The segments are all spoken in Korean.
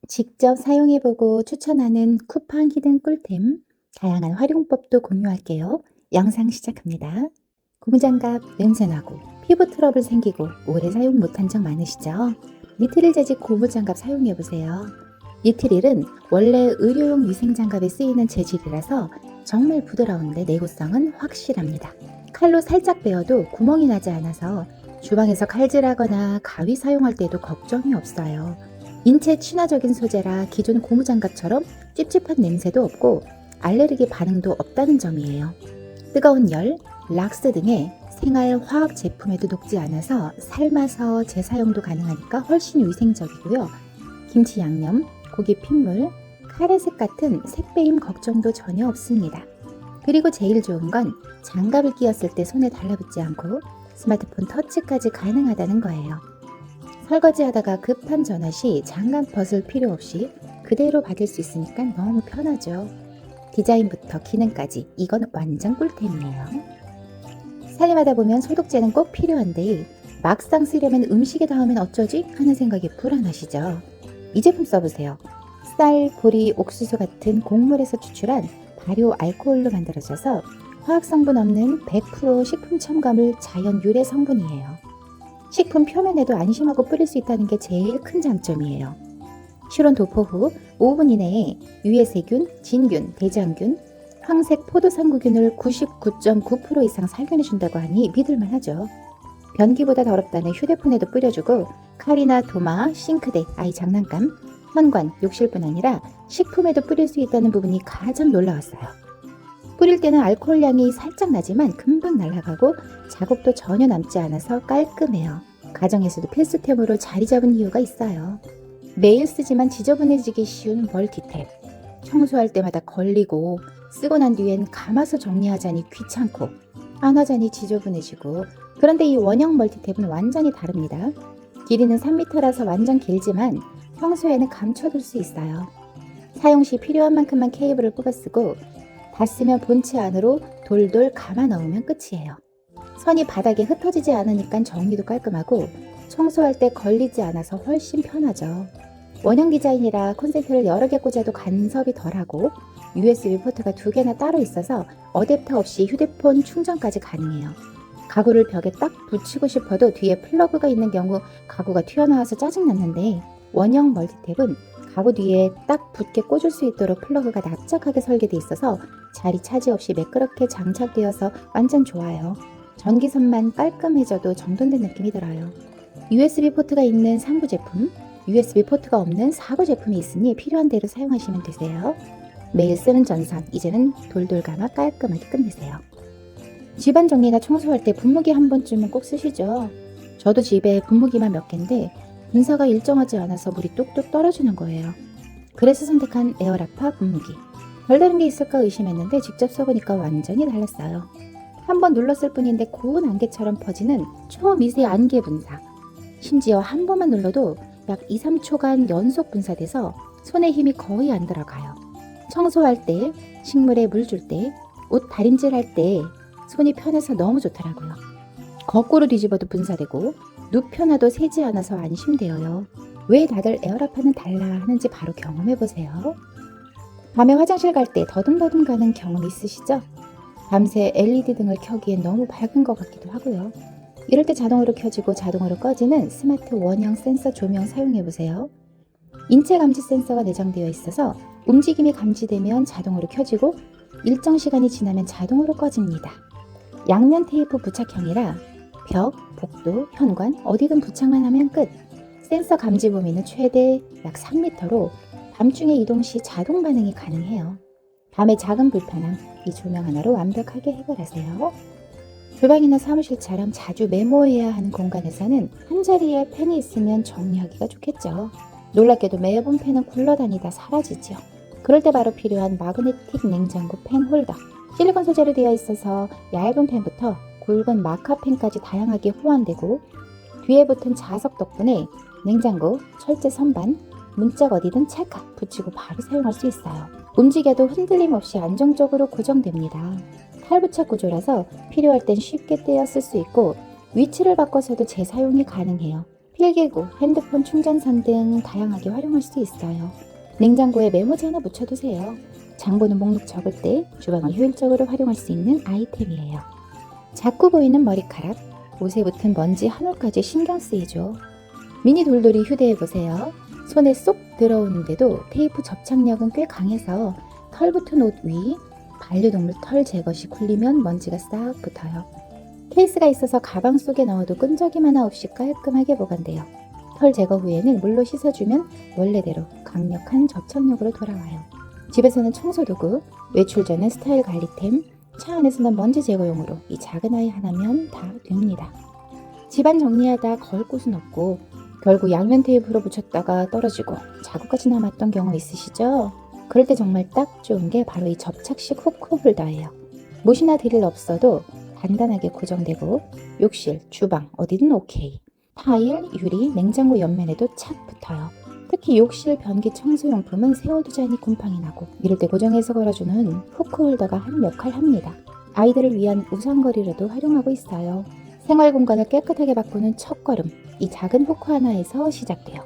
직접 사용해보고 추천하는 쿠팡 히든 꿀템, 다양한 활용법도 공유할게요. 영상 시작합니다. 고무장갑 냄새나고 피부 트러블 생기고 오래 사용 못한 적 많으시죠? 니트릴 재질 고무장갑 사용해보세요. 니트릴은 원래 의료용 위생장갑에 쓰이는 재질이라서 정말 부드러운데 내구성은 확실합니다. 칼로 살짝 베어도 구멍이 나지 않아서 주방에서 칼질하거나 가위 사용할 때도 걱정이 없어요. 인체 친화적인 소재라 기존 고무장갑처럼 찝찝한 냄새도 없고 알레르기 반응도 없다는 점이에요. 뜨거운 열, 락스 등의 생활 화학 제품에도 녹지 않아서 삶아서 재사용도 가능하니까 훨씬 위생적이고요. 김치 양념, 고기 핏물, 카레색 같은 색배임 걱정도 전혀 없습니다. 그리고 제일 좋은 건 장갑을 끼웠을 때 손에 달라붙지 않고 스마트폰 터치까지 가능하다는 거예요. 설거지하다가 급한 전화 시 장갑 벗을 필요 없이 그대로 받을 수 있으니까 너무 편하죠. 디자인부터 기능까지 이건 완전 꿀템이에요. 살림하다 보면 소독제는 꼭 필요한데 막상 쓰려면 음식에 닿으면 어쩌지 하는 생각이 불안하시죠. 이 제품 써보세요. 쌀, 보리, 옥수수 같은 곡물에서 추출한 발효 알코올로 만들어져서 화학 성분 없는 100% 식품 첨가물 자연 유래 성분이에요. 식품 표면에도 안심하고 뿌릴 수 있다는 게 제일 큰 장점이에요. 실온 도포 후 5분 이내에 유해 세균, 진균, 대장균, 황색 포도상구균을 99.9% 이상 살균해준다고 하니 믿을만 하죠. 변기보다 더럽다는 휴대폰에도 뿌려주고 칼이나 도마, 싱크대, 아이 장난감, 현관, 욕실뿐 아니라 식품에도 뿌릴 수 있다는 부분이 가장 놀라웠어요. 뿌릴 때는 알코올 향이 살짝 나지만 금방 날아가고 자국도 전혀 남지 않아서 깔끔해요. 가정에서도 필수템으로 자리 잡은 이유가 있어요. 매일 쓰지만 지저분해지기 쉬운 멀티탭. 청소할 때마다 걸리고 쓰고 난 뒤엔 감아서 정리하자니 귀찮고 안 하자니 지저분해지고. 그런데 이 원형 멀티탭은 완전히 다릅니다. 길이는 3m라서 완전 길지만 평소에는 감춰둘 수 있어요. 사용 시 필요한 만큼만 케이블을 뽑아 쓰고 다 쓰면 본체 안으로 돌돌 감아 넣으면 끝이에요. 선이 바닥에 흩어지지 않으니까 정리도 깔끔하고 청소할 때 걸리지 않아서 훨씬 편하죠. 원형 디자인이라 콘센트를 여러 개 꽂아도 간섭이 덜하고 USB 포트가 2개나 따로 있어서 어댑터 없이 휴대폰 충전까지 가능해요. 가구를 벽에 딱 붙이고 싶어도 뒤에 플러그가 있는 경우 가구가 튀어나와서 짜증났는데 원형 멀티탭은 가구 뒤에 딱 붙게 꽂을 수 있도록 플러그가 납작하게 설계되어 있어서 자리 차지 없이 매끄럽게 장착되어서 완전 좋아요. 전기선만 깔끔해져도 정돈된 느낌이 들어요. USB 포트가 있는 3구 제품, USB 포트가 없는 4구 제품이 있으니 필요한 대로 사용하시면 되세요. 매일 쓰는 전선, 이제는 돌돌 감아 깔끔하게 끝내세요. 집안 정리나 청소할 때 분무기 한 번쯤은 꼭 쓰시죠. 저도 집에 분무기만 몇 개인데 분사가 일정하지 않아서 물이 뚝뚝 떨어지는 거예요. 그래서 선택한 에어라파 분무기. 별다른 게 있을까 의심했는데 직접 써보니까 완전히 달랐어요. 한번 눌렀을 뿐인데 고운 안개처럼 퍼지는 초미세 안개 분사. 심지어 한 번만 눌러도 약 2-3초간 연속 분사돼서 손에 힘이 거의 안 들어가요. 청소할 때, 식물에 물 줄 때, 옷 다림질할 때 손이 편해서 너무 좋더라고요. 거꾸로 뒤집어도 분사되고 눕혀놔도 새지 않아서 안심되어요. 왜 다들 에어라파는 달라 하는지 바로 경험해보세요. 밤에 화장실 갈 때 더듬더듬 가는 경험 있으시죠? 밤새 LED 등을 켜기엔 너무 밝은 것 같기도 하고요. 이럴 때 자동으로 켜지고 자동으로 꺼지는 스마트 원형 센서 조명 사용해보세요. 인체 감지 센서가 내장되어 있어서 움직임이 감지되면 자동으로 켜지고 일정 시간이 지나면 자동으로 꺼집니다. 양면 테이프 부착형이라 벽, 복도, 현관 어디든 부착만 하면 끝. 센서 감지 범위는 최대 약 3m로 밤중에 이동 시 자동 반응이 가능해요. 밤의 작은 불편함, 이 조명 하나로 완벽하게 해결하세요. 주방이나 사무실처럼 자주 메모해야 하는 공간에서는 한자리에 펜이 있으면 정리하기가 좋겠죠. 놀랍게도 매번 펜은 굴러다니다 사라지죠. 그럴 때 바로 필요한 마그네틱 냉장고 펜 홀더. 실리콘 소재로 되어 있어서 얇은 펜부터 굵은 마카펜까지 다양하게 호환되고 뒤에 붙은 자석 덕분에 냉장고, 철제 선반, 문짝 어디든 찰칵 붙이고 바로 사용할 수 있어요. 움직여도 흔들림 없이 안정적으로 고정됩니다. 탈부착 구조라서 필요할 땐 쉽게 떼어 쓸 수 있고 위치를 바꿔서도 재사용이 가능해요. 필기구, 핸드폰 충전선 등 다양하게 활용할 수 있어요. 냉장고에 메모지 하나 묻혀두세요. 장보는 목록 적을 때 주방을 효율적으로 활용할 수 있는 아이템이에요. 자꾸 보이는 머리카락, 옷에 붙은 먼지 한 올까지 신경 쓰이죠. 미니 돌돌이 휴대해보세요. 손에 쏙 들어오는데도 테이프 접착력은 꽤 강해서 털 붙은 옷 위, 반려동물 털 제거 시 굴리면 먼지가 싹 붙어요. 케이스가 있어서 가방 속에 넣어도 끈적임 하나 없이 깔끔하게 보관돼요. 털 제거 후에는 물로 씻어주면 원래대로 강력한 접착력으로 돌아와요. 집에서는 청소도구, 외출 전엔 스타일 관리템, 차 안에서는 먼지 제거용으로 이 작은 아이 하나면 다 됩니다. 집안 정리하다 거울 곳은 없고 결국 양면 테이프로 붙였다가 떨어지고 자국까지 남았던 경험 있으시죠? 그럴 때 정말 딱 좋은 게 바로 이 접착식 후크 홀더예요. 못이나 드릴 없어도 간단하게 고정되고 욕실, 주방 어디든 오케이. 타일, 유리, 냉장고 옆면에도 착 붙어요. 특히 욕실 변기 청소용품은 세워두자니 곰팡이 나고 이럴 때 고정해서 걸어주는 후크 홀더가 한 역할 합니다. 아이들을 위한 우산거리로도 활용하고 있어요. 생활 공간을 깨끗하게 바꾸는 첫걸음, 이 작은 후크 하나에서 시작돼요.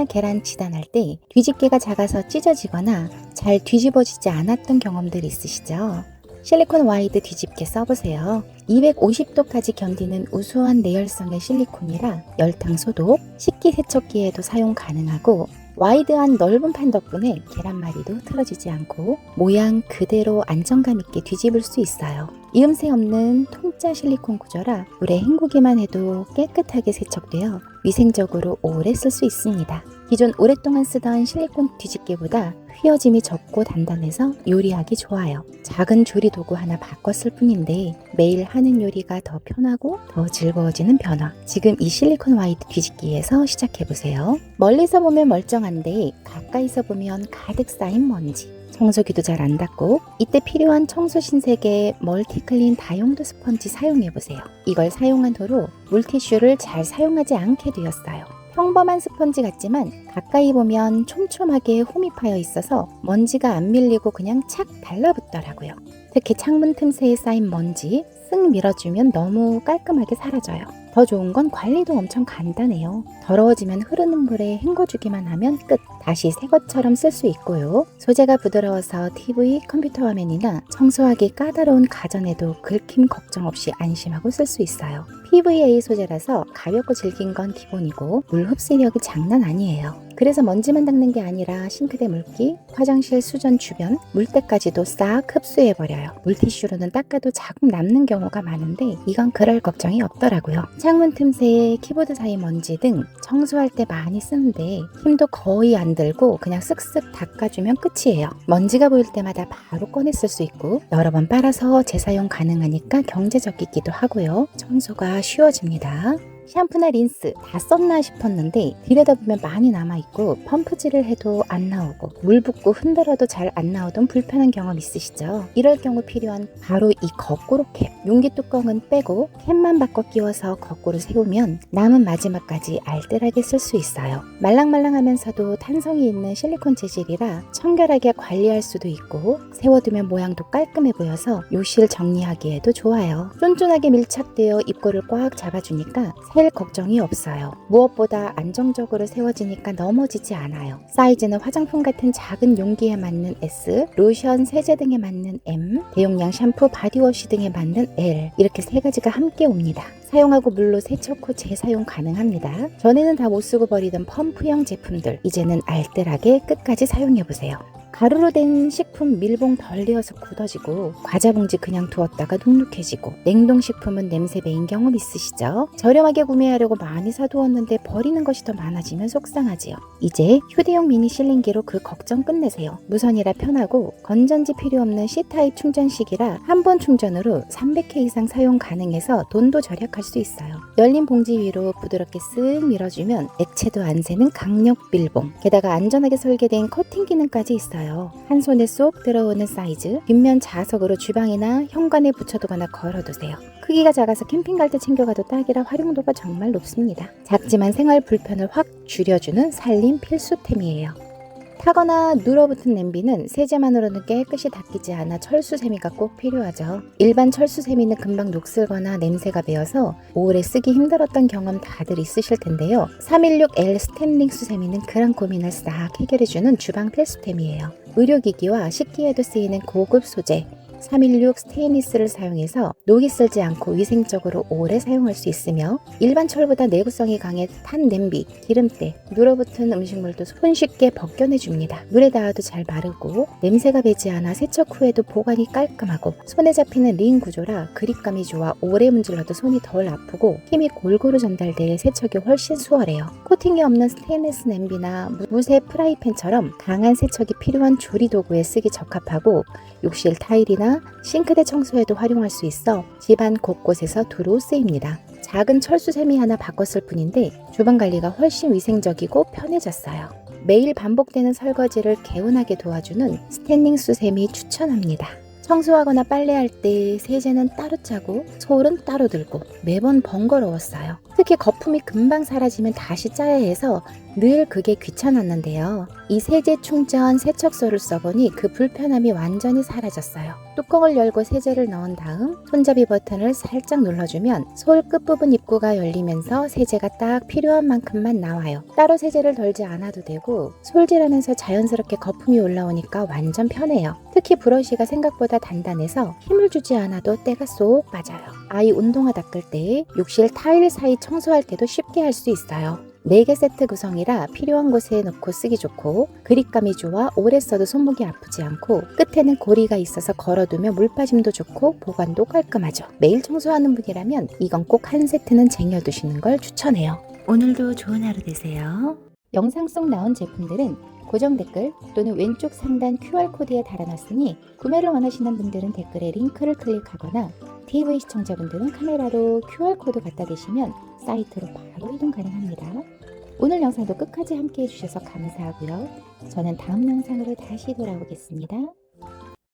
계란 지단할 때 뒤집개가 작아서 찢어지거나 잘 뒤집어지지 않았던 경험들 있으시죠? 실리콘 와이드 뒤집개 써보세요. 250도까지 견디는 우수한 내열성의 실리콘이라 열탕 소독, 식기세척기에도 사용 가능하고 와이드한 넓은 판 덕분에 계란말이도 틀어지지 않고 모양 그대로 안정감 있게 뒤집을 수 있어요. 이음새 없는 통짜 실리콘 구조라 물에 헹구기만 해도 깨끗하게 세척되어 위생적으로 오래 쓸 수 있습니다. 기존 오랫동안 쓰던 실리콘 뒤집개보다 휘어짐이 적고 단단해서 요리하기 좋아요. 작은 조리 도구 하나 바꿨을 뿐인데 매일 하는 요리가 더 편하고 더 즐거워지는 변화. 지금 이 실리콘 와이드 뒤집기에서 시작해보세요. 멀리서 보면 멀쩡한데 가까이서 보면 가득 쌓인 먼지. 청소기도 잘 안 닿고 이때 필요한 청소 신세계 멀티클린 다용도 스펀지 사용해보세요. 이걸 사용한 후로 물티슈를 잘 사용하지 않게 되었어요. 평범한 스펀지 같지만 가까이 보면 촘촘하게 홈이 파여 있어서 먼지가 안 밀리고 그냥 착 달라붙더라고요. 특히 창문 틈새에 쌓인 먼지 쓱 밀어주면 너무 깔끔하게 사라져요. 더 좋은 건 관리도 엄청 간단해요. 더러워지면 흐르는 물에 헹궈주기만 하면 끝! 다시 새 것처럼 쓸 수 있고요. 소재가 부드러워서 TV, 컴퓨터 화면이나 청소하기 까다로운 가전에도 긁힘 걱정 없이 안심하고 쓸 수 있어요. PVA 소재라서 가볍고 질긴 건 기본이고 물 흡수력이 장난 아니에요. 그래서 먼지만 닦는 게 아니라 싱크대 물기, 화장실 수전 주변, 물때까지도 싹 흡수해버려요. 물티슈로는 닦아도 자국 남는 경우가 많은데 이건 그럴 걱정이 없더라고요. 창문 틈새에 키보드 사이 먼지 등 청소할 때 많이 쓰는데 힘도 거의 안 들고 그냥 쓱쓱 닦아주면 끝이에요. 먼지가 보일 때마다 바로 꺼내 쓸 수 있고 여러 번 빨아서 재사용 가능하니까 경제적이기도 하고요. 청소가 쉬워집니다. 샴푸나 린스 다 썼나 싶었는데 들여다보면 많이 남아있고 펌프질을 해도 안 나오고 물 붓고 흔들어도 잘 안 나오던 불편한 경험 있으시죠? 이럴 경우 필요한 바로 이 거꾸로 캡. 용기 뚜껑은 빼고 캡만 바꿔 끼워서 거꾸로 세우면 남은 마지막까지 알뜰하게 쓸 수 있어요. 말랑말랑하면서도 탄성이 있는 실리콘 재질이라 청결하게 관리할 수도 있고 세워두면 모양도 깔끔해 보여서 욕실 정리하기에도 좋아요. 쫀쫀하게 밀착되어 입구를 꽉 잡아주니까 셀 걱정이 없어요. 무엇보다 안정적으로 세워지니까 넘어지지 않아요. 사이즈는 화장품 같은 작은 용기에 맞는 S, 로션, 세제 등에 맞는 M, 대용량 샴푸, 바디워시 등에 맞는 L 이렇게 세 가지가 함께 옵니다. 사용하고 물로 세척 후 재사용 가능합니다. 전에는 다 못쓰고 버리던 펌프형 제품들 이제는 알뜰하게 끝까지 사용해보세요. 가루로 된 식품 밀봉 덜 되어서 굳어지고 과자 봉지 그냥 두었다가 눅눅해지고 냉동식품은 냄새 배인 경험 있으시죠? 저렴하게 구매하려고 많이 사두었는데 버리는 것이 더 많아지면 속상하지요. 이제 휴대용 미니 실링기로 그 걱정 끝내세요. 무선이라 편하고 건전지 필요 없는 C타입 충전식이라 한 번 충전으로 300회 이상 사용 가능해서 돈도 절약할 수 있어요. 열린 봉지 위로 부드럽게 쓱 밀어주면 액체도 안 새는 강력 밀봉, 게다가 안전하게 설계된 커팅 기능까지 있어요. 한 손에 쏙 들어오는 사이즈, 뒷면 자석으로 주방이나 현관에 붙여두거나 걸어두세요. 크기가 작아서 캠핑 갈 때 챙겨가도 딱이라 활용도가 정말 높습니다. 작지만 생활 불편을 확 줄여주는 살림 필수템이에요. 타거나 눌어붙은 냄비는 세제만으로는 깨끗이 닦이지 않아 철수세미가 꼭 필요하죠. 일반 철수세미는 금방 녹슬거나 냄새가 배어서 오래 쓰기 힘들었던 경험 다들 있으실 텐데요. 316L 스탠링 수세미는 그런 고민을 싹 해결해주는 주방 필수템이에요. 의료기기와 식기에도 쓰이는 고급 소재 316 스테인리스를 사용해서 녹이 슬지 않고 위생적으로 오래 사용할 수 있으며 일반 철보다 내구성이 강해 탄 냄비, 기름때, 눌어붙은 음식물도 손쉽게 벗겨내줍니다. 물에 닿아도 잘 마르고 냄새가 배지 않아 세척 후에도 보관이 깔끔하고 손에 잡히는 링 구조라 그립감이 좋아 오래 문질러도 손이 덜 아프고 힘이 골고루 전달돼 세척이 훨씬 수월해요. 코팅이 없는 스테인리스 냄비나 무쇠 프라이팬처럼 강한 세척이 필요한 조리도구에 쓰기 적합하고 욕실 타일이나 싱크대 청소에도 활용할 수 있어 집안 곳곳에서 두루 쓰입니다. 작은 철수세미 하나 바꿨을 뿐인데 주방 관리가 훨씬 위생적이고 편해졌어요. 매일 반복되는 설거지를 개운하게 도와주는 스탠딩 수세미 추천합니다. 청소하거나 빨래할 때 세제는 따로 짜고 솔은 따로 들고 매번 번거로웠어요. 특히 거품이 금방 사라지면 다시 짜야 해서 늘 그게 귀찮았는데요. 이 세제 충전 세척소를 써보니 그 불편함이 완전히 사라졌어요. 뚜껑을 열고 세제를 넣은 다음 손잡이 버튼을 살짝 눌러주면 솔 끝부분 입구가 열리면서 세제가 딱 필요한 만큼만 나와요. 따로 세제를 덜지 않아도 되고 솔질하면서 자연스럽게 거품이 올라오니까 완전 편해요. 특히 브러쉬가 생각보다 단단해서 힘을 주지 않아도 때가 쏙 빠져요. 아이 운동화 닦을 때, 욕실 타일 사이 청소할 때도 쉽게 할 수 있어요. 4개 세트 구성이라 필요한 곳에 놓고 쓰기 좋고 그립감이 좋아 오래 써도 손목이 아프지 않고 끝에는 고리가 있어서 걸어두면 물빠짐도 좋고 보관도 깔끔하죠. 매일 청소하는 분이라면 이건 꼭 한 세트는 쟁여두시는 걸 추천해요. 오늘도 좋은 하루 되세요. 영상 속 나온 제품들은 고정 댓글 또는 왼쪽 상단 QR코드에 달아놨으니 구매를 원하시는 분들은 댓글에 링크를 클릭하거나 TV 시청자분들은 카메라로 QR코드 갖다 대시면 사이트로 바로 이동 가능합니다. 오늘 영상도 끝까지 함께 해주셔서 감사하고요. 저는 다음 영상으로 다시 돌아오겠습니다.